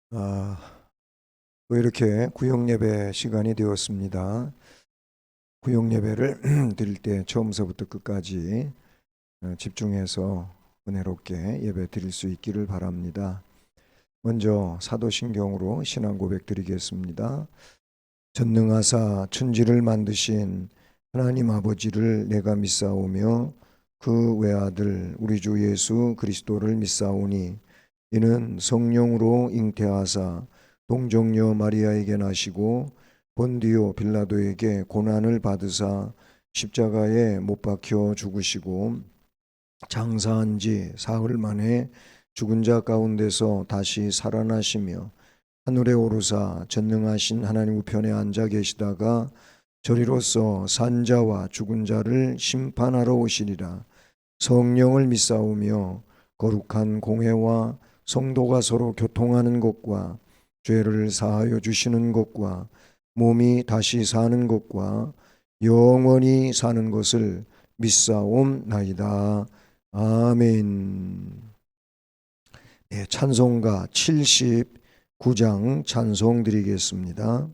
또 이렇게 구역예배 시간이 되었습니다. 구역예배를 드릴 때 처음서부터 끝까지 집중해서 은혜롭게 예배 드릴 수 있기를 바랍니다. 먼저 사도신경으로 신앙 고백 드리겠습니다. 전능하사 천지를 만드신 하나님 아버지를 내가 믿사오며 그 외아들 우리 주 예수 그리스도를 믿사오니 이는 성령으로 잉태하사 동정녀 마리아에게 나시고 본디오 빌라도에게 고난을 받으사 십자가에 못 박혀 죽으시고 장사한 지 사흘 만에 죽은 자 가운데서 다시 살아나시며 하늘에 오르사 전능하신 하나님 우편에 앉아 계시다가 저리로서 산자와 죽은 자를 심판하러 오시리라. 성령을 믿사오며 거룩한 공회와 성도가 서로 교통하는 것과 죄를 사하여 주시는 것과 몸이 다시 사는 것과 영원히 사는 것을 믿사옵나이다. 아멘. 네, 찬송가 79장 찬송 드리겠습니다.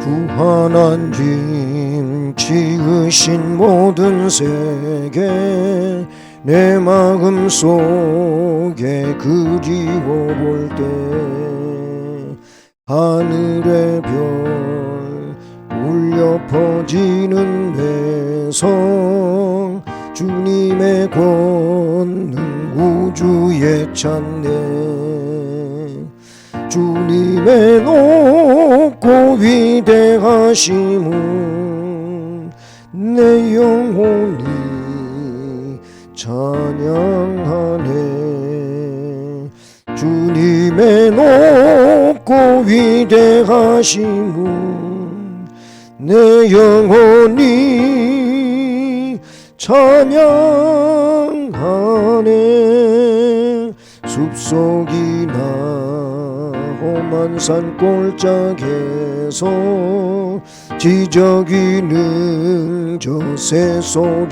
주 하나님 지으신 모든 세계 내 마음 속에 그리워볼 때 하늘의 별 울려 퍼지는 내성 주님의 권능 우주에 찬네. 주님의 높고 위대하심은 내 영혼이 찬양하네. 주님의 높고 위대하심은 내 영혼이 찬양하네. 숲속이나 험한 산골짜기에서 지저귀는 저 새소리들과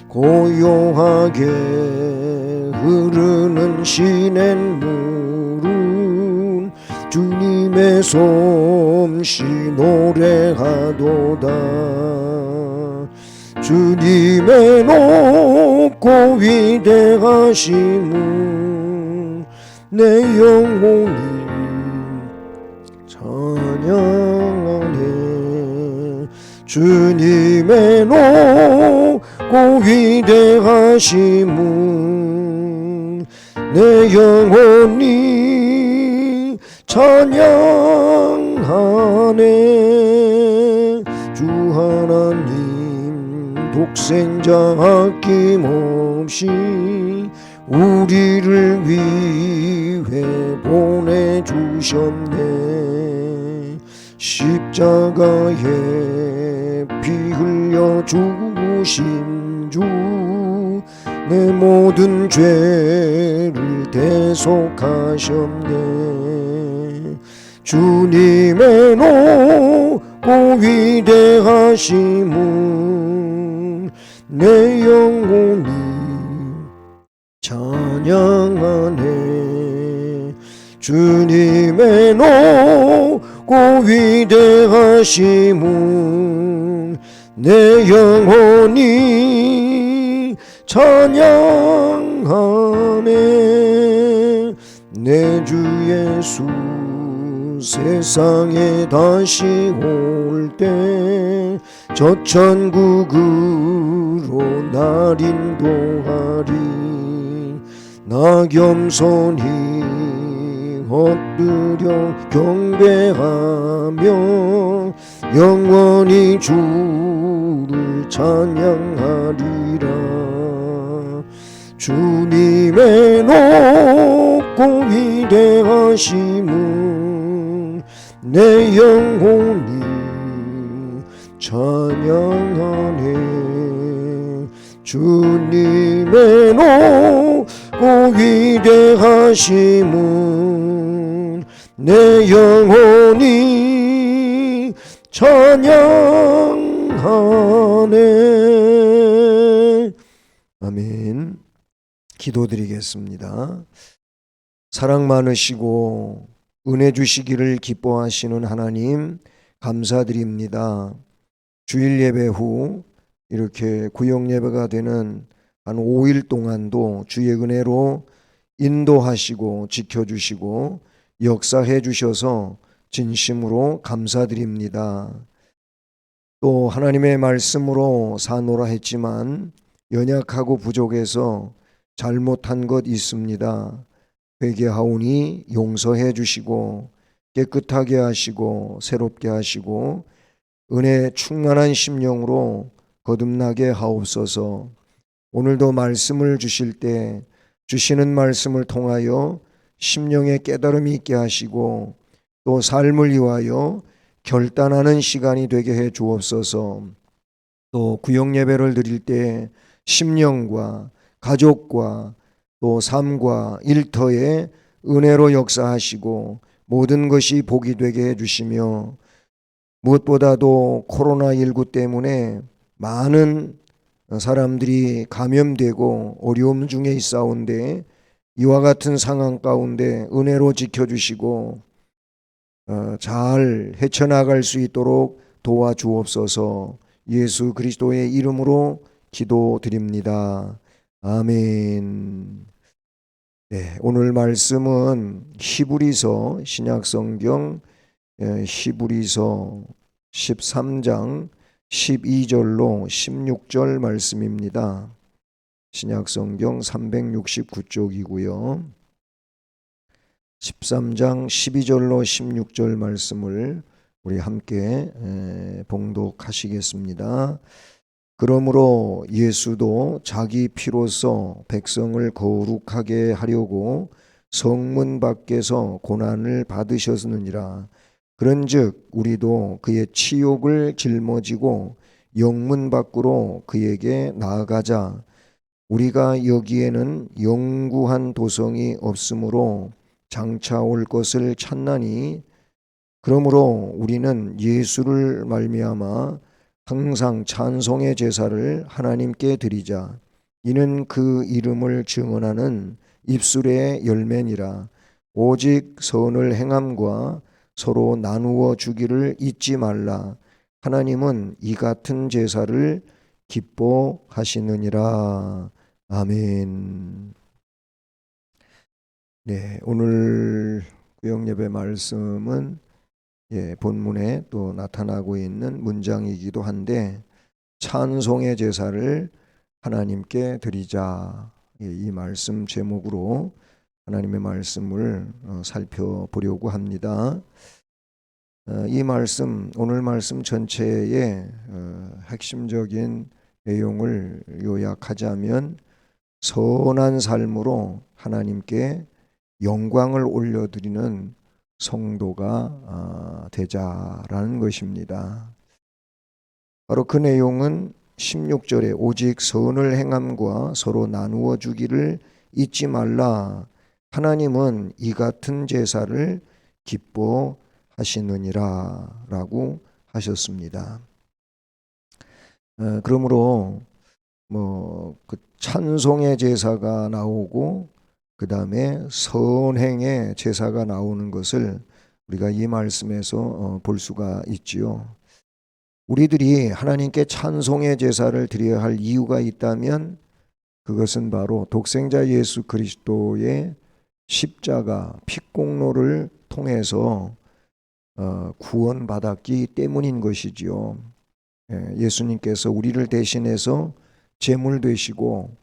고요하게 흐르는 시냇물은 주님의 솜씨 노래하도다. 주님의 높고 위대하심은 내 영혼이 찬양하네. 주님의 높고 위대하심은 내 영혼이 찬양하네. 주 하나님 독생자 아낌없이 우리를 위해 보내주셨네. 십자가에 피 흘려 죽으신 주 내 모든 죄를 대속하셨네. 주님의 높고 위대하심은 내 영혼이 찬양하네. 주님의 높고 위대하심은 내 영혼이 찬양하네. 내 주 예수 세상에 다시 올 때 저 천국으로 날 인도하리. 나 겸손히 엎드려 경배하며 영원히 주를 찬양하리라. 주님의 높고 위대하심은 내 영혼이 찬양하네. 주님의 높고 위대하심은 하심은 내 영혼이 찬양하네. 아멘. 기도드리겠습니다. 사랑 많으시고 은혜 주시기를 기뻐하시는 하나님 감사드립니다. 주일 예배 후 이렇게 구역 예배가 되는 한 5일 동안도 주의 은혜로 인도하시고 지켜주시고 역사해 주셔서 진심으로 감사드립니다. 또 하나님의 말씀으로 사노라 했지만 연약하고 부족해서 잘못한 것 있습니다. 회개하오니 용서해 주시고 깨끗하게 하시고 새롭게 하시고 은혜 충만한 심령으로 거듭나게 하옵소서. 오늘도 말씀을 주실 때 주시는 말씀을 통하여 심령의 깨달음이 있게 하시고 또 삶을 위하여 결단하는 시간이 되게 해 주옵소서. 또 구역 예배를 드릴 때 심령과 가족과 또 삶과 일터에 은혜로 역사하시고 모든 것이 복이 되게 해주시며 무엇보다도 코로나19 때문에 많은 사람들이 감염되고 어려움 중에 있사온데 이와 같은 상황 가운데 은혜로 지켜주시고 잘 헤쳐나갈 수 있도록 도와주옵소서. 예수 그리스도의 이름으로 기도드립니다. 아멘. 네, 오늘 말씀은 히브리서 신약성경 히브리서 13장 12절로 16절 말씀입니다. 신약성경 369쪽이고요. 13장 12절로 16절 말씀을 우리 함께 봉독하시겠습니다. 그러므로 예수도 자기 피로써 백성을 거룩하게 하려고 성문 밖에서 고난을 받으셨느니라. 그런즉 우리도 그의 치욕을 짊어지고 영문 밖으로 그에게 나아가자. 우리가 여기에는 영구한 도성이 없으므로 장차 올 것을 찾나니 그러므로 우리는 예수를 말미암아 항상 찬송의 제사를 하나님께 드리자. 이는 그 이름을 증언하는 입술의 열매니라. 오직 선을 행함과 서로 나누어 주기를 잊지 말라. 하나님은 이 같은 제사를 기뻐하시느니라. 아멘. 네, 오늘 구역예배 말씀은 본문에 또 나타나고 있는 문장이기도 한데 찬송의 제사를 하나님께 드리자. 이 말씀 제목으로 하나님의 말씀을 살펴보려고 합니다. 이 말씀, 오늘 말씀 전체의 핵심적인 내용을 요약하자면 선한 삶으로 하나님께 영광을 올려드리는 성도가 되자라는 것입니다. 바로 그 내용은 16절에 오직 선을 행함과 서로 나누어 주기를 잊지 말라. 하나님은 이 같은 제사를 기뻐하시느니라 라고 하셨습니다. 그러므로 그 찬송의 제사가 나오고 그 다음에 선행의 제사가 나오는 것을 우리가 이 말씀에서 볼 수가 있지요. 우리들이 하나님께 찬송의 제사를 드려야 할 이유가 있다면 그것은 바로 독생자 예수 그리스도의 십자가 핏공로를 통해서 구원받았기 때문인 것이지요. 예수님께서 우리를 대신해서 제물 되시고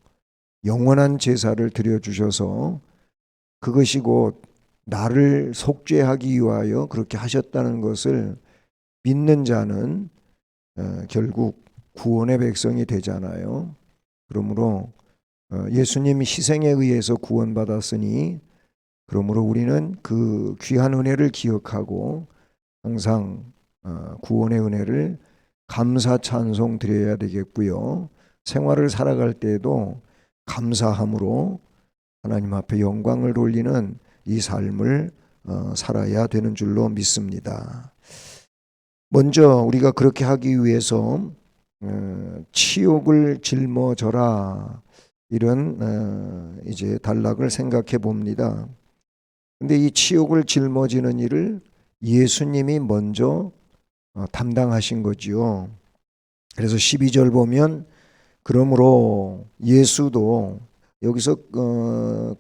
영원한 제사를 드려주셔서 그것이 곧 나를 속죄하기 위하여 그렇게 하셨다는 것을 믿는 자는 결국 구원의 백성이 되잖아요. 그러므로 예수님이 희생에 의해서 구원받았으니 그러므로 우리는 그 귀한 은혜를 기억하고 항상 구원의 은혜를 감사 찬송 드려야 되겠고요. 생활을 살아갈 때에도 감사함으로 하나님 앞에 영광을 돌리는 이 삶을 살아야 되는 줄로 믿습니다. 먼저 우리가 그렇게 하기 위해서 치욕을 짊어져라, 이런 이제 단락을 생각해 봅니다. 근데 이 치욕을 짊어지는 일을 예수님이 먼저 담당하신 거지요. 그래서 12절 보면 그러므로 예수도, 여기서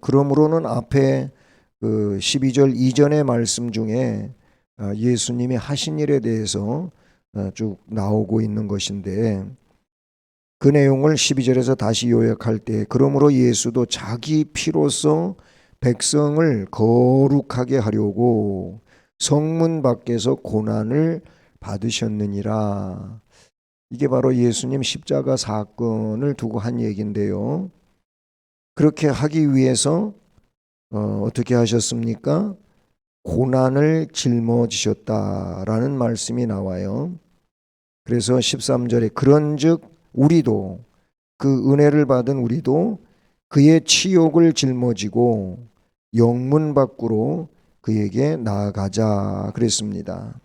그러므로는 앞에 그 12절 이전의 말씀 중에 예수님이 하신 일에 대해서 쭉 나오고 있는 것인데, 그 내용을 12절에서 다시 요약할 때, 그러므로 예수도 자기 피로써 백성을 거룩하게 하려고 성문 밖에서 고난을 받으셨느니라. 이게 바로 예수님 십자가 사건을 두고 한 얘기인데요. 그렇게 하기 위해서 어떻게 하셨습니까? 고난을 짊어지셨다라는 말씀이 나와요. 그래서 13절에 그런즉 우리도, 그 은혜를 받은 우리도 그의 치욕을 짊어지고 영문 밖으로 그에게 나아가자 그랬습니다.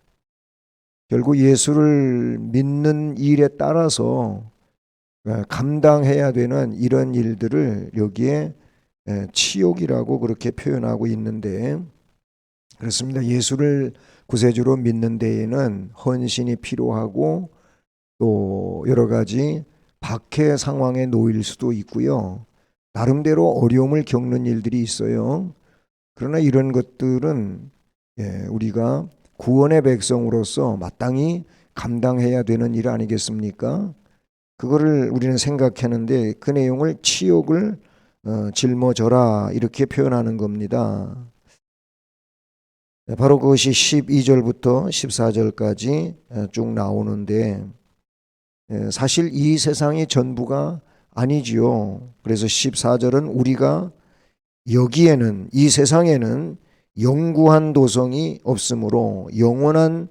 결국 예수를 믿는 일에 따라서 감당해야 되는 이런 일들을 여기에 치욕이라고 그렇게 표현하고 있는데, 그렇습니다. 예수를 구세주로 믿는 데에는 헌신이 필요하고 또 여러 가지 박해 상황에 놓일 수도 있고요. 나름대로 어려움을 겪는 일들이 있어요. 그러나 이런 것들은 우리가 구원의 백성으로서 마땅히 감당해야 되는 일 아니겠습니까? 그거를 우리는 생각하는데 그 내용을 치욕을 짊어져라 이렇게 표현하는 겁니다. 바로 그것이 12절부터 14절까지 쭉 나오는데, 사실 이 세상이 전부가 아니지요. 그래서 14절은 우리가 여기에는, 이 세상에는 영구한 도성이 없으므로 영원한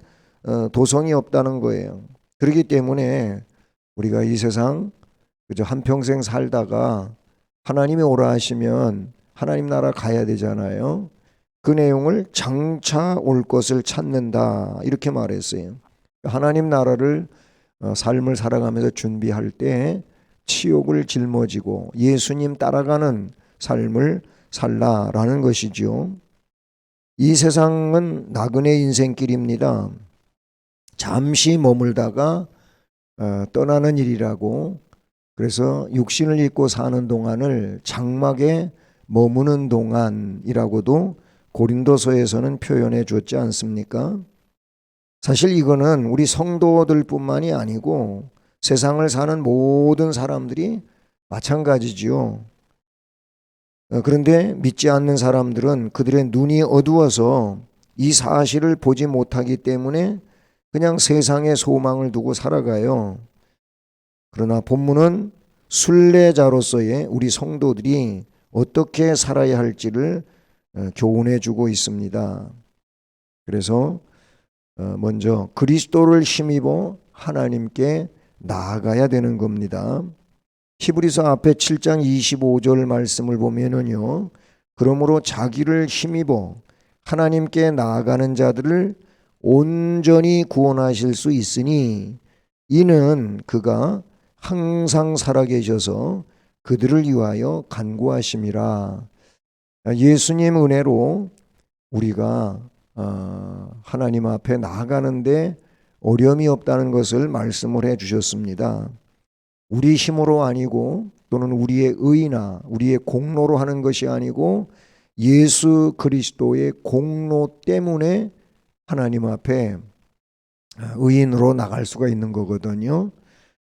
도성이 없다는 거예요. 그렇기 때문에 우리가 이 세상 그저 한평생 살다가 하나님이 오라 하시면 하나님 나라 가야 되잖아요. 그 내용을 장차 올 것을 찾는다 이렇게 말했어요. 하나님 나라를 삶을 살아가면서 준비할 때 치욕을 짊어지고 예수님 따라가는 삶을 살라라는 것이죠. 이 세상은 나그네 인생길입니다. 잠시 머물다가 떠나는 일이라고, 그래서 육신을 입고 사는 동안을 장막에 머무는 동안이라고도 고린도서에서는 표현해 줬지 않습니까? 사실 이거는 우리 성도들뿐만이 아니고 세상을 사는 모든 사람들이 마찬가지지요. 그런데 믿지 않는 사람들은 그들의 눈이 어두워서 이 사실을 보지 못하기 때문에 그냥 세상의 소망을 두고 살아가요. 그러나 본문은 순례자로서의 우리 성도들이 어떻게 살아야 할지를 교훈해 주고 있습니다. 그래서 먼저 그리스도를 힘입어 하나님께 나아가야 되는 겁니다. 히브리서 앞에 7장 25절 말씀을 보면은요, 그러므로 자기를 힘입어 하나님께 나아가는 자들을 온전히 구원하실 수 있으니 이는 그가 항상 살아계셔서 그들을 위하여 간구하심이라. 예수님 은혜로 우리가 하나님 앞에 나아가는데 어려움이 없다는 것을 말씀을 해 주셨습니다. 우리 힘으로 아니고 또는 우리의 의나 우리의 공로로 하는 것이 아니고 예수 그리스도의 공로 때문에 하나님 앞에 의인으로 나갈 수가 있는 거거든요.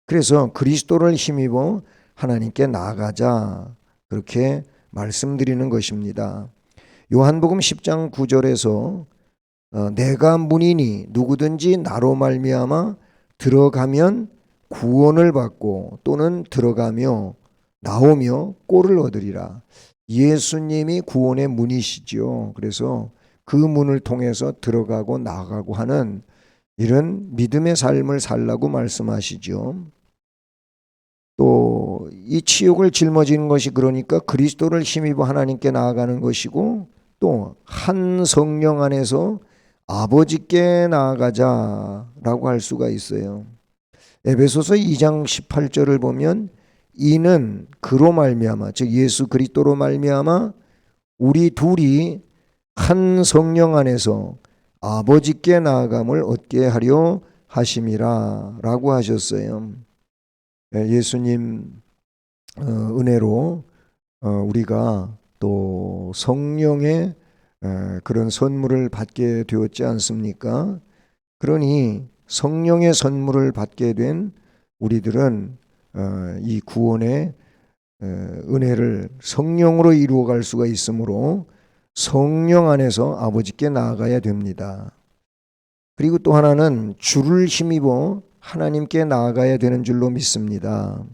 그래서 그리스도를 힘입어 하나님께 나아가자 그렇게 말씀드리는 것입니다. 요한복음 10장 9절에서 내가 문이니 누구든지 나로 말미암아 들어가면 구원을 받고 또는 들어가며 나오며 꼴을 얻으리라. 예수님이 구원의 문이시죠. 그래서 그 문을 통해서 들어가고 나가고 하는 이런 믿음의 삶을 살라고 말씀하시죠. 또 이 치욕을 짊어지는 것이 그러니까 그리스도를 힘입어 하나님께 나아가는 것이고, 또 한 성령 안에서 아버지께 나아가자라고 할 수가 있어요. 에베소서 2장 18절을 보면 이는 그로 말미암아, 즉 예수 그리스도로 말미암아 우리 둘이 한 성령 안에서 아버지께 나아감을 얻게 하려 하심이라 라고 하셨어요. 예수님 은혜로 우리가 또 성령의 그런 선물을 받게 되었지 않습니까? 그러니 성령의 선물을 받게 된 우리들은 이 구원의 은혜를 성령으로 이루어갈 수가 있으므로 성령 안에서 아버지께 나아가야 됩니다. 그리고 또 하나는 주를 힘입어 하나님께 나아가야 되는 줄로 믿습니다.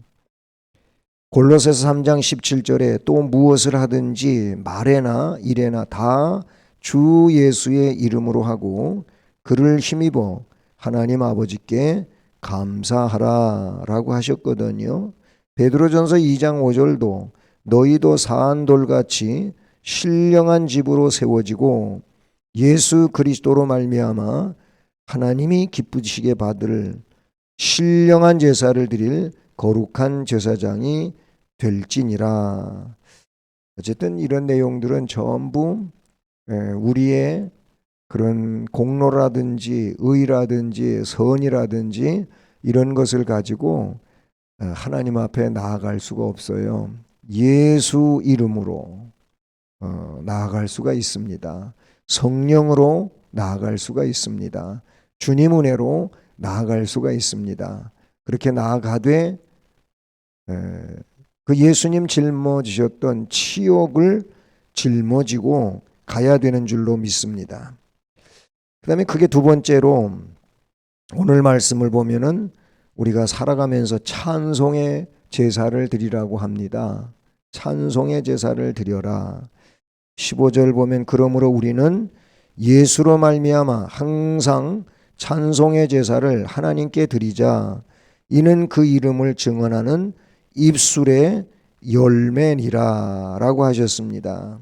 골로새서 3장 17절에 또 무엇을 하든지 말에나 일에나 다 주 예수의 이름으로 하고 그를 힘입어 하나님 아버지께 감사하라 라고 하셨거든요. 베드로전서 2장 5절도 너희도 사한 돌같이 신령한 집으로 세워지고 예수 그리스도로 말미암아 하나님이 기쁘시게 받을 신령한 제사를 드릴 거룩한 제사장이 될지니라. 어쨌든 이런 내용들은 전부 우리의 그런 공로라든지 의라든지 선이라든지 이런 것을 가지고 하나님 앞에 나아갈 수가 없어요. 예수 이름으로 나아갈 수가 있습니다. 성령으로 나아갈 수가 있습니다. 주님 은혜로 나아갈 수가 있습니다. 그렇게 나아가되 그 예수님 짊어지셨던 치욕을 짊어지고 가야 되는 줄로 믿습니다. 그 다음에 그게 두 번째로 오늘 말씀을 보면은 우리가 살아가면서 찬송의 제사를 드리라고 합니다. 찬송의 제사를 드려라. 15절 보면 그러므로 우리는 예수로 말미암아 항상 찬송의 제사를 하나님께 드리자. 이는 그 이름을 증언하는 입술의 열매니라 라고 하셨습니다.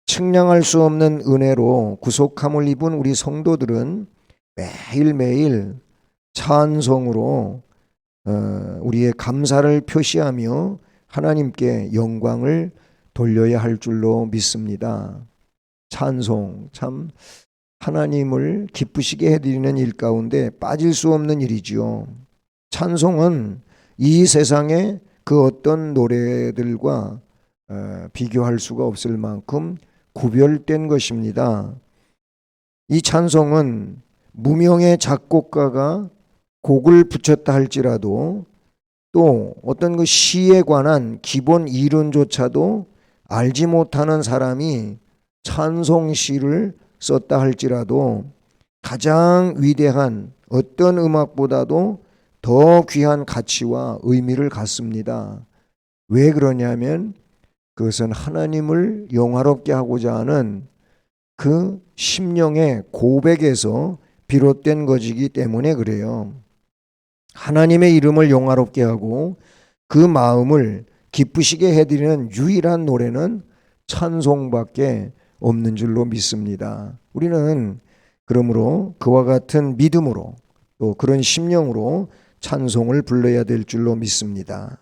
측량할 수 없는 은혜로 구속함을 입은 우리 성도들은 매일매일 찬송으로 우리의 감사를 표시하며 하나님께 영광을 돌려야 할 줄로 믿습니다. 찬송, 참 하나님을 기쁘시게 해드리는 일 가운데 빠질 수 없는 일이지요. 찬송은 이 세상의 그 어떤 노래들과 비교할 수가 없을 만큼 구별된 것입니다. 이 찬송은 무명의 작곡가가 곡을 붙였다 할지라도 또 어떤 그 시에 관한 기본 이론조차도 알지 못하는 사람이 찬송시를 썼다 할지라도 가장 위대한 어떤 음악보다도 더 귀한 가치와 의미를 갖습니다. 왜 그러냐면 그것은 하나님을 영화롭게 하고자 하는 그 심령의 고백에서 비롯된 것이기 때문에 그래요. 하나님의 이름을 영화롭게 하고 그 마음을 기쁘시게 해드리는 유일한 노래는 찬송밖에 없는 줄로 믿습니다. 우리는 그러므로 그와 같은 믿음으로 또 그런 심령으로 찬송을 불러야 될 줄로 믿습니다.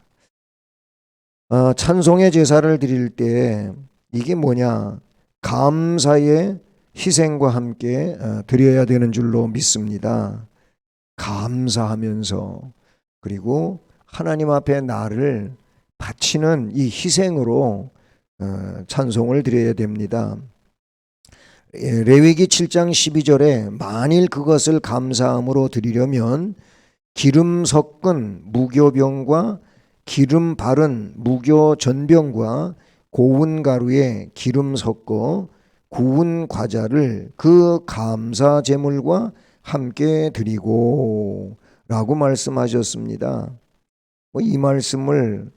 찬송의 제사를 드릴 때 이게 뭐냐? 감사의 희생과 함께 드려야 되는 줄로 믿습니다. 감사하면서 그리고 하나님 앞에 나를 바치는 이 희생으로 찬송을 드려야 됩니다. 레위기 7장 12절에 만일 그것을 감사함으로 드리려면 기름 섞은 무교병과 기름 바른 무교전병과 고운 가루에 기름 섞어 구운 과자를 그 감사 제물과 함께 드리고 라고 말씀하셨습니다. 이 말씀을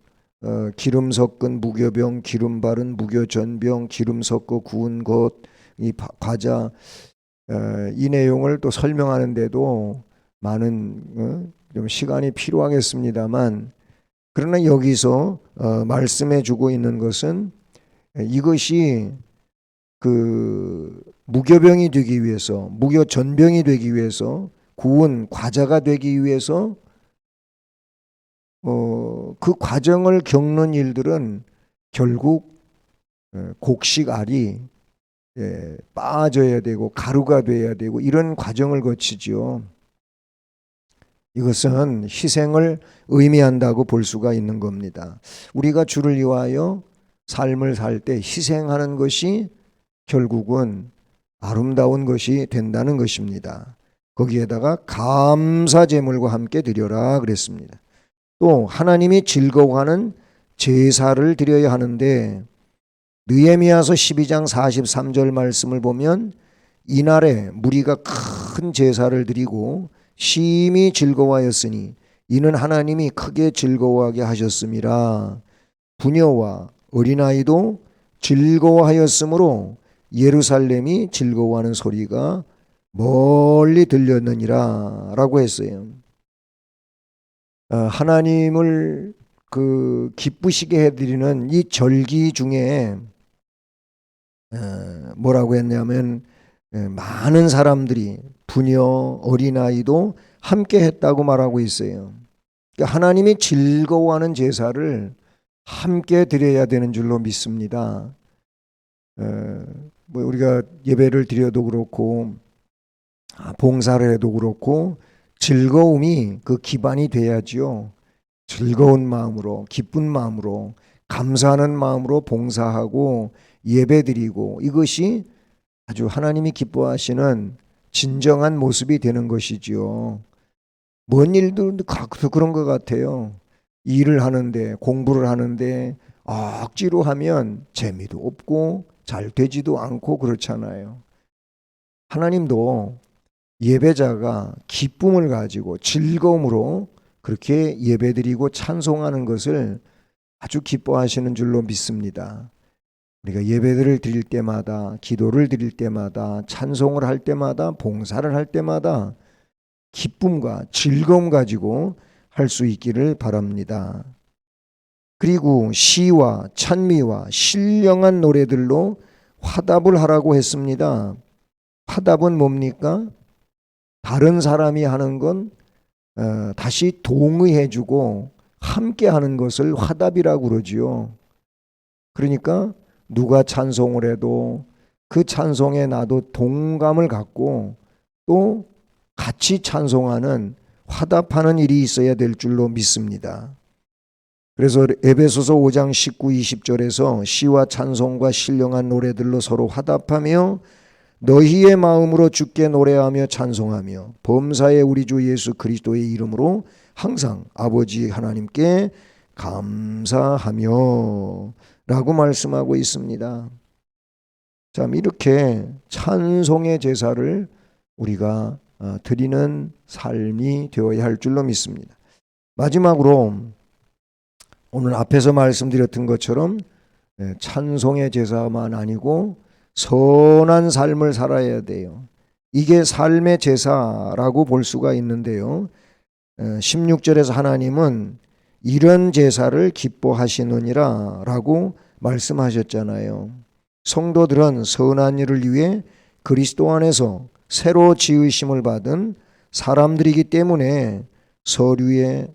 기름 섞은 무교병, 기름 바른 무교전병, 기름 섞어 구운 것, 이 과자, 이 내용을 또 설명하는데도 많은 좀 시간이 필요하겠습니다만 그러나 여기서 말씀해 주고 있는 것은 이것이 그 무교병이 되기 위해서, 무교전병이 되기 위해서, 구원 과자가 되기 위해서 그 과정을 겪는 일들은 결국 곡식 알이 빠져야 되고 가루가 돼야 되고 이런 과정을 거치지요. 이것은 희생을 의미한다고 볼 수가 있는 겁니다. 우리가 주를 위하여 삶을 살 때 희생하는 것이 결국은 아름다운 것이 된다는 것입니다. 거기에다가 감사 제물과 함께 드려라 그랬습니다. 또 하나님이 즐거워하는 제사를 드려야 하는데 느헤미야서 12장 43절 말씀을 보면 이날에 무리가 큰 제사를 드리고 심히 즐거워하였으니 이는 하나님이 크게 즐거워하게 하셨음이라. 부녀와 어린아이도 즐거워하였으므로 예루살렘이 즐거워하는 소리가 멀리 들렸느니라 라고 했어요. 하나님을 기쁘시게 해드리는 이 절기 중에 뭐라고 했냐면 많은 사람들이 부녀 어린아이도 함께 했다고 말하고 있어요. 그러니까 하나님이 즐거워하는 제사를 함께 드려야 되는 줄로 믿습니다. 뭐 우리가 예배를 드려도 그렇고 봉사를 해도 그렇고 즐거움이 그 기반이 돼야지요. 즐거운 마음으로, 기쁜 마음으로, 감사하는 마음으로 봉사하고 예배드리고 이것이 아주 하나님이 기뻐하시는 진정한 모습이 되는 것이지요. 뭔 일도 그런 것 같아요. 일을 하는데, 공부를 하는데 억지로 하면 재미도 없고 잘 되지도 않고 그렇잖아요. 하나님도 예배자가 기쁨을 가지고 즐거움으로 그렇게 예배드리고 찬송하는 것을 아주 기뻐하시는 줄로 믿습니다. 우리가 예배를 드릴 때마다, 기도를 드릴 때마다, 찬송을 할 때마다, 봉사를 할 때마다 기쁨과 즐거움 가지고 할 수 있기를 바랍니다. 그리고 시와 찬미와 신령한 노래들로 화답을 하라고 했습니다. 화답은 뭡니까? 다른 사람이 하는 건 다시 동의해주고 함께 하는 것을 화답이라고 그러지요. 그러니까 누가 찬송을 해도 그 찬송에 나도 동감을 갖고 또 같이 찬송하는 화답하는 일이 있어야 될 줄로 믿습니다. 그래서 에베소서 5장 19, 20절에서 시와 찬송과 신령한 노래들로 서로 화답하며 너희의 마음으로 주께 노래하며 찬송하며 범사의 우리 주 예수 그리스도의 이름으로 항상 아버지 하나님께 감사하며 라고 말씀하고 있습니다. 참 이렇게 찬송의 제사를 우리가 드리는 삶이 되어야 할 줄로 믿습니다. 마지막으로 오늘 앞에서 말씀드렸던 것처럼 찬송의 제사만 아니고 선한 삶을 살아야 돼요. 이게 삶의 제사라고 볼 수가 있는데요. 16절에서 하나님은 이런 제사를 기뻐하시느니라 라고 말씀하셨잖아요. 성도들은 선한 일을 위해 그리스도 안에서 새로 지으심을 받은 사람들이기 때문에 시류에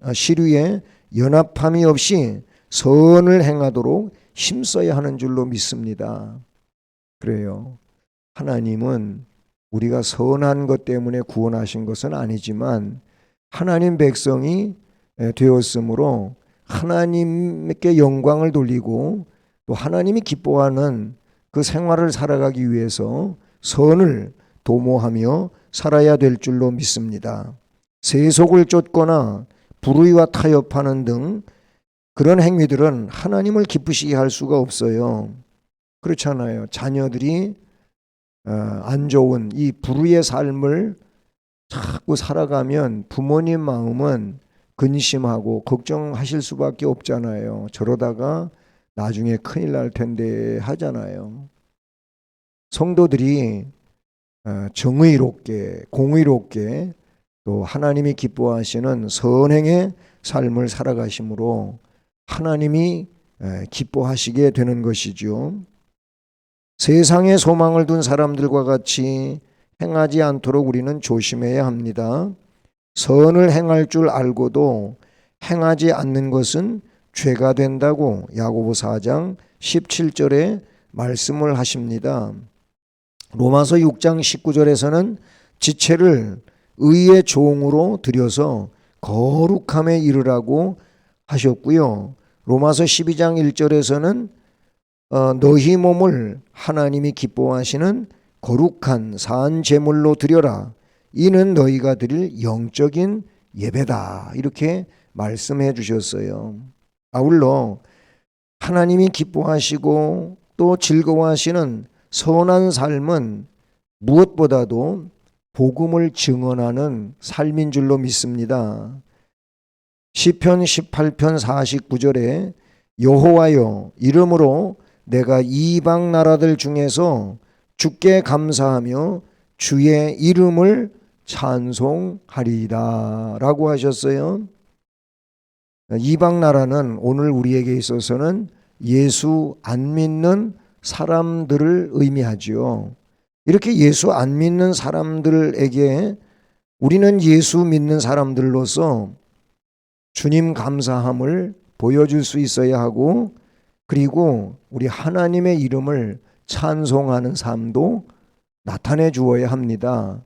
연합함이 없이 선을 행하도록 힘써야 하는 줄로 믿습니다. 그래요. 하나님은 우리가 선한 것 때문에 구원하신 것은 아니지만 하나님 백성이 되었으므로 하나님께 영광을 돌리고 또 하나님이 기뻐하는 그 생활을 살아가기 위해서 선을 도모하며 살아야 될 줄로 믿습니다. 세속을 쫓거나 불의와 타협하는 등 그런 행위들은 하나님을 기쁘시게 할 수가 없어요. 그렇잖아요. 자녀들이 안 좋은 이 불의의 삶을 자꾸 살아가면 부모님 마음은 근심하고 걱정하실 수밖에 없잖아요. 저러다가 나중에 큰일 날 텐데 하잖아요. 성도들이 정의롭게 공의롭게 또 하나님이 기뻐하시는 선행의 삶을 살아가심으로 하나님이 기뻐하시게 되는 것이죠. 세상에 소망을 둔 사람들과 같이 행하지 않도록 우리는 조심해야 합니다. 선을 행할 줄 알고도 행하지 않는 것은 죄가 된다고 야고보 4장 17절에 말씀을 하십니다. 로마서 6장 19절에서는 지체를 의의 종으로 들여서 거룩함에 이르라고 하셨고요. 로마서 12장 1절에서는 너희 몸을 하나님이 기뻐하시는 거룩한 산 제물로 드려라. 이는 너희가 드릴 영적인 예배다. 이렇게 말씀해 주셨어요. 아울러 하나님이 기뻐하시고 또 즐거워하시는 선한 삶은 무엇보다도 복음을 증언하는 삶인 줄로 믿습니다. 시편 18편 49절에 여호와여 이름으로 내가 이방 나라들 중에서 주께 감사하며 주의 이름을 찬송하리이다 라고 하셨어요. 이방 나라는 오늘 우리에게 있어서는 예수 안 믿는 사람들을 의미하지요. 이렇게 예수 안 믿는 사람들에게 우리는 예수 믿는 사람들로서 주님 감사함을 보여줄 수 있어야 하고, 그리고 우리 하나님의 이름을 찬송하는 삶도 나타내 주어야 합니다.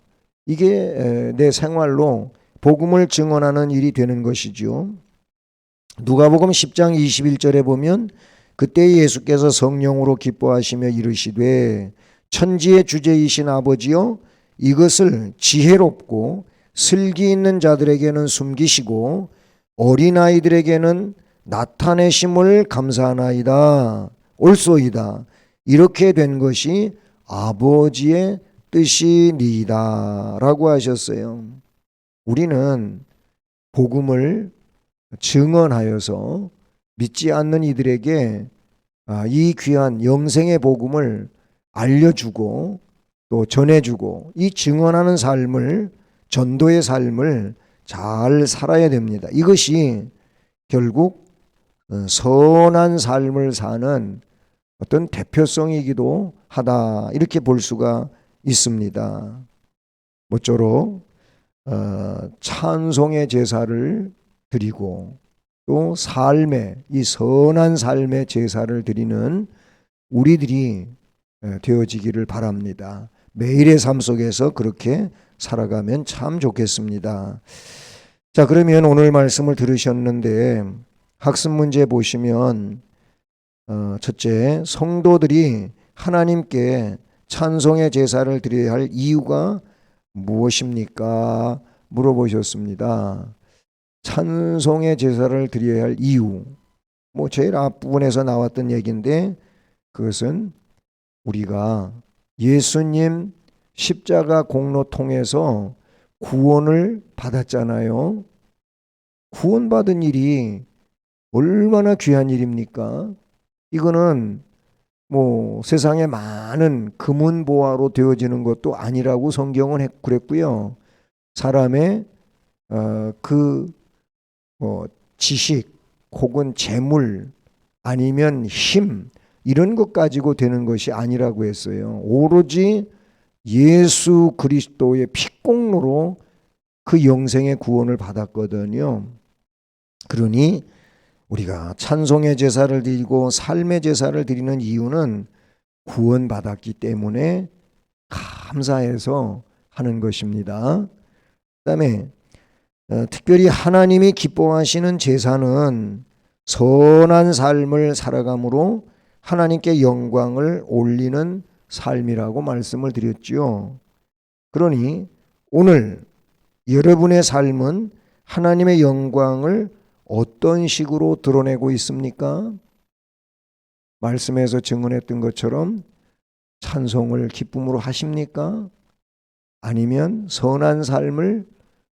이게 내 생활로 복음을 증언하는 일이 되는 것이죠. 누가복음 10장 21절에 보면 그때 예수께서 성령으로 기뻐하시며 이르시되 천지의 주제이신 아버지여 이것을 지혜롭고 슬기 있는 자들에게는 숨기시고 어린아이들에게는 나타내심을 감사하나이다. 옳소이다. 이렇게 된 것이 아버지의 뜻이니이다 라고 하셨어요. 우리는 복음을 증언하여서 믿지 않는 이들에게 이 귀한 영생의 복음을 알려주고 또 전해주고 이 증언하는 삶을, 전도의 삶을 잘 살아야 됩니다. 이것이 결국 선한 삶을 사는 어떤 대표성이기도 하다, 이렇게 볼 수가 있습니다. 모쪼록 찬송의 제사를 드리고 또 삶의, 이 선한 삶의 제사를 드리는 우리들이 되어지기를 바랍니다. 매일의 삶 속에서 그렇게 살아가면 참 좋겠습니다. 자, 그러면 오늘 말씀을 들으셨는데 학습 문제 보시면 첫째, 성도들이 하나님께 찬송의 제사를 드려야 할 이유가 무엇입니까? 물어보셨습니다. 찬송의 제사를 드려야 할 이유, 제일 앞부분에서 나왔던 얘기인데, 그것은 우리가 예수님 십자가 공로 통해서 구원을 받았잖아요. 구원받은 일이 얼마나 귀한 일입니까? 이거는 세상에 많은 금은보화로 되어지는 것도 아니라고 성경은 그랬고요. 사람의 지식 혹은 재물 아니면 힘, 이런 것 가지고 되는 것이 아니라고 했어요. 오로지 예수 그리스도의 피공로로 그 영생의 구원을 받았거든요. 그러니 우리가 찬송의 제사를 드리고 삶의 제사를 드리는 이유는 구원받았기 때문에 감사해서 하는 것입니다. 그다음에 특별히 하나님이 기뻐하시는 제사는 선한 삶을 살아감으로 하나님께 영광을 올리는 삶이라고 말씀을 드렸죠. 그러니 오늘 여러분의 삶은 하나님의 영광을 어떤 식으로 드러내고 있습니까? 말씀에서 증언했던 것처럼 찬송을 기쁨으로 하십니까? 아니면 선한 삶을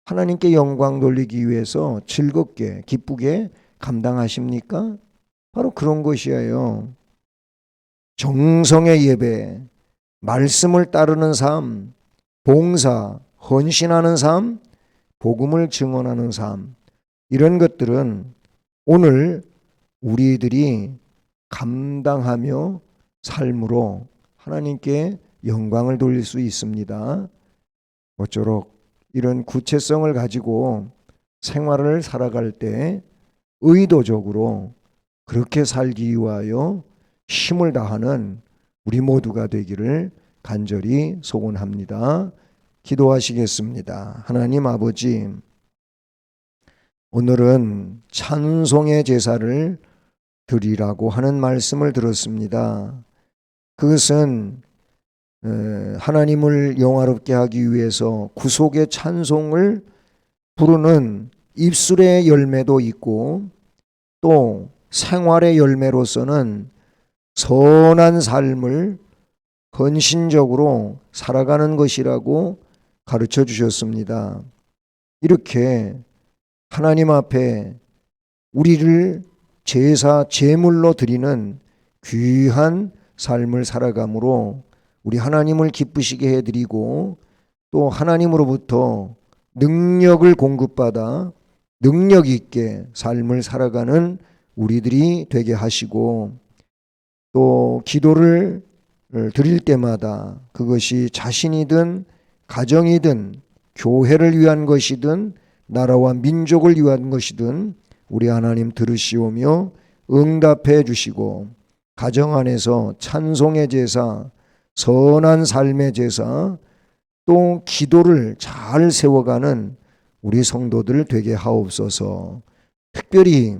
하나님께 영광 돌리기 위해서 즐겁게 기쁘게 감당하십니까? 바로 그런 것이에요. 정성의 예배, 말씀을 따르는 삶, 봉사, 헌신하는 삶, 복음을 증언하는 삶, 이런 것들은 오늘 우리들이 감당하며 삶으로 하나님께 영광을 돌릴 수 있습니다. 모쪼록 이런 구체성을 가지고 생활을 살아갈 때 의도적으로 그렇게 살기 위하여 힘을 다하는 우리 모두가 되기를 간절히 소원합니다. 기도하시겠습니다. 하나님 아버지, 오늘은 찬송의 제사를 드리라고 하는 말씀을 들었습니다. 그것은 하나님을 영화롭게 하기 위해서 구속의 찬송을 부르는 입술의 열매도 있고, 또 생활의 열매로서는 선한 삶을 헌신적으로 살아가는 것이라고 가르쳐 주셨습니다. 이렇게 하나님 앞에 우리를 제사, 제물로 드리는 귀한 삶을 살아감으로 우리 하나님을 기쁘시게 해드리고, 또 하나님으로부터 능력을 공급받아 능력 있게 삶을 살아가는 우리들이 되게 하시고, 또 기도를 드릴 때마다 그것이 자신이든 가정이든 교회를 위한 것이든 나라와 민족을 위한 것이든 우리 하나님 들으시오며 응답해 주시고, 가정 안에서 찬송의 제사, 선한 삶의 제사, 또 기도를 잘 세워가는 우리 성도들 되게 하옵소서. 특별히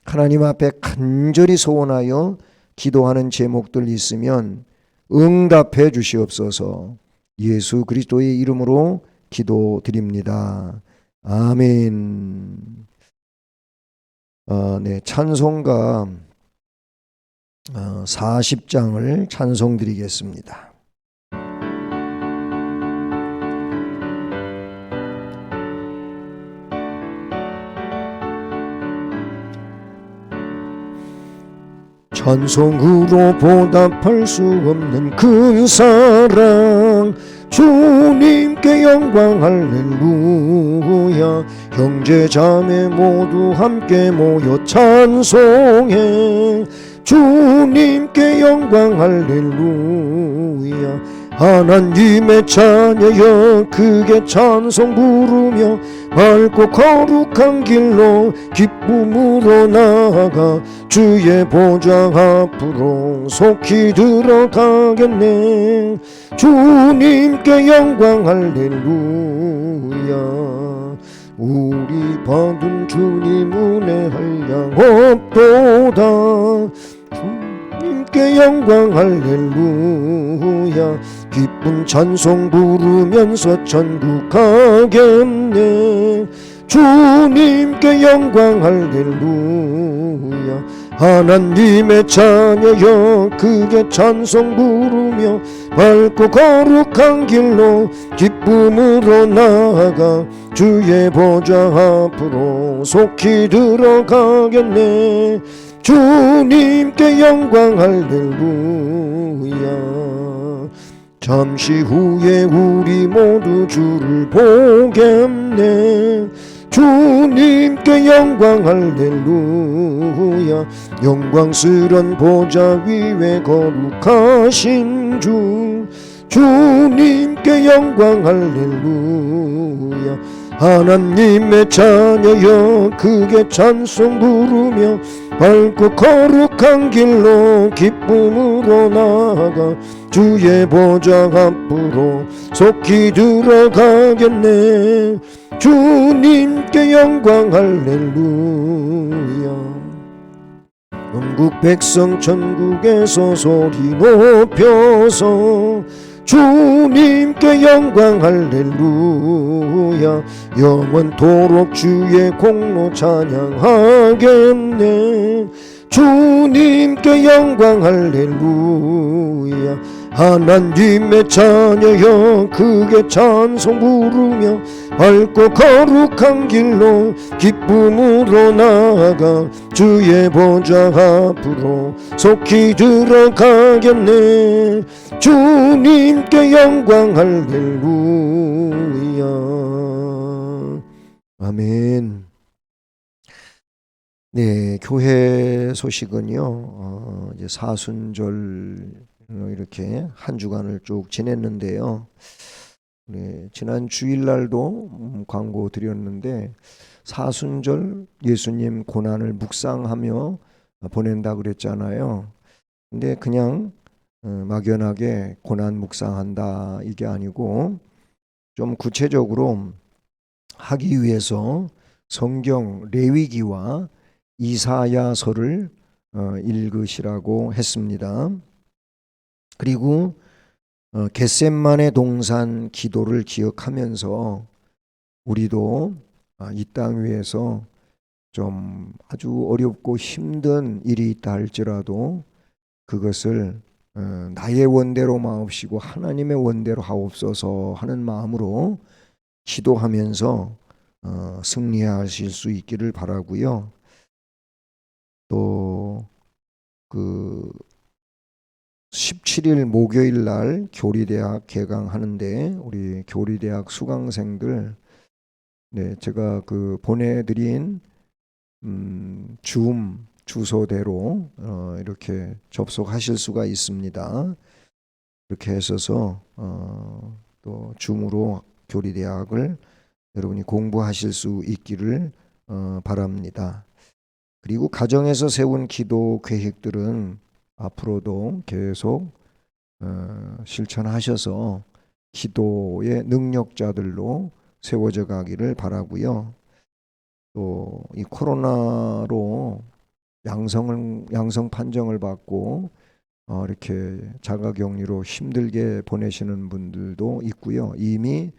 하나님 앞에 간절히 소원하여 기도하는 제목들 있으면 응답해 주시옵소서. 예수 그리스도의 이름으로 기도드립니다. 아멘. 네, 찬송가 40장을 찬송드리겠습니다. 찬송으로 보답할 수 없는 큰 사랑, 주님께 영광 할렐루야. 형제 자매 모두 함께 모여 찬송해, 주님께 영광 할렐루야. 하나님의 자녀여 크게 찬송 부르며 맑고 거룩한 길로 기쁨으로 나아가 주의 보좌 앞으로 속히 들어가겠네. 주님께 영광 할렐루야. 우리 받은 주님 은혜 한량 없도다. 주님께 영광 할렐루야. 기쁜 찬송 부르면서 천국 가겠네. 주님께 영광 할렐루야. 하나님의 자녀여 크게 찬송 부르며 밝고 거룩한 길로 기쁨으로 나아가 주의 보좌 앞으로 속히 들어가겠네. 주님께 영광 할렐루야. 잠시 후에 우리 모두 주를 보겠네. 주님께 영광 할렐루야. 영광스런 보좌 위에 거룩하신 주, 주님께 영광 할렐루야. 하나님의 자녀여 크게 찬송 부르며 밝고 거룩한 길로 기쁨으로 나아가 주의 보좌 앞으로 속히 들어가겠네. 주님께 영광 할렐루야. 영국 백성 천국에서 소리 높여서 주님께 영광 할렐루야. 영원토록 주의 공로 찬양하겠네. 주님께 영광 할렐루야. 하나님의 자녀여 크게 찬송 부르며 밝고 거룩한 길로 기쁨으로 나아가 주의 보좌 앞으로 속히 들어가겠네. 주님께 영광 할렐루야. 아멘. 네, 교회 소식은요. 이제 사순절 이렇게 한 주간을 쭉 지냈는데요. 네, 지난 주일날도 광고 드렸는데 사순절 예수님 고난을 묵상하며 보낸다 그랬잖아요. 근데 그냥 막연하게 고난 묵상한다 이게 아니고 좀 구체적으로 하기 위해서 성경 레위기와 이사야서를 읽으시라고 했습니다. 그리고 겟셋만의 동산 기도를 기억하면서 우리도 이 땅 위에서 좀 아주 어렵고 힘든 일이 있다 할지라도 그것을 나의 원대로 마옵시고 하나님의 원대로 하옵소서 하는 마음으로 기도하면서 승리하실 수 있기를 바라고요. 또 그 17일 목요일 날 교리대학 개강하는데 우리 교리대학 수강생들 네, 제가 그 보내드린 줌 주소대로 이렇게 접속하실 수가 있습니다. 이렇게 하셔서 또 줌으로 교리대학을 여러분이 공부하실 수 있기를 바랍니다. 그리고 가정에서 세운 기도 계획들은 앞으로도 계속 실천하셔서 기도의 능력자들로 세워져 가기를 바라고요. 또 이 코로나로 양성 판정을 받고 이렇게 자가격리로 힘들게 보내시는 분들도 있고요. 이미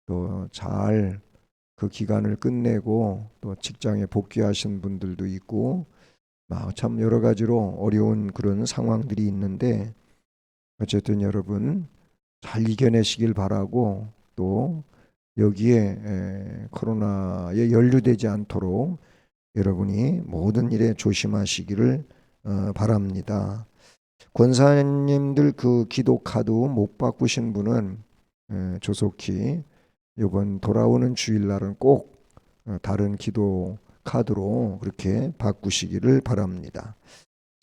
또 잘 그 기간을 끝내고 또 직장에 복귀하신 분들도 있고 참 여러 가지로 어려운 그런 상황들이 있는데 어쨌든 여러분 잘 이겨내시길 바라고 또 여기에 코로나에 연루되지 않도록 여러분이 모든 일에 조심하시기를 바랍니다. 권사님들 그 기도 카드 못 바꾸신 분은 조속히 이번 돌아오는 주일날은 꼭 다른 기도 카드로 그렇게 바꾸시기를 바랍니다.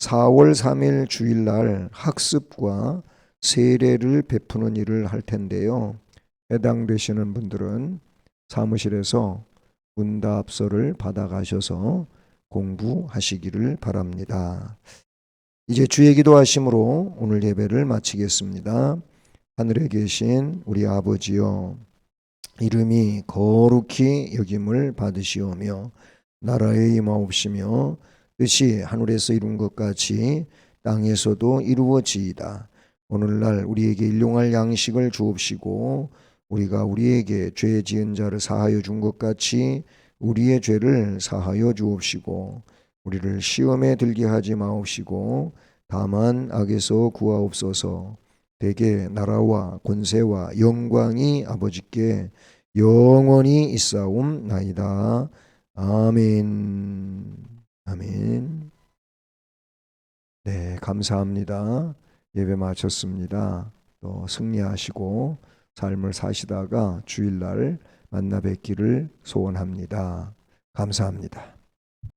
4월 3일 주일날 학습과 세례를 베푸는 일을 할 텐데요. 해당되시는 분들은 사무실에서 문답서를 받아가셔서 공부하시기를 바랍니다. 이제 주의 기도하심으로 오늘 예배를 마치겠습니다. 하늘에 계신 우리 아버지여, 이름이 거룩히 여김을 받으시오며 나라에 임하옵시며 뜻이 하늘에서 이룬 것 같이 땅에서도 이루어지이다. 오늘날 우리에게 일용할 양식을 주옵시고 우리가 우리에게 죄 지은 자를 사하여 준 것 같이 우리의 죄를 사하여 주옵시고 우리를 시험에 들게 하지 마옵시고 다만 악에서 구하옵소서. 대개 나라와 권세와 영광이 아버지께 영원히 있사옵나이다. 아멘. 아멘. 네, 감사합니다. 예배 마쳤습니다. 또 승리하시고 삶을 사시다가 주일날 만나 뵙기를 소원합니다. 감사합니다.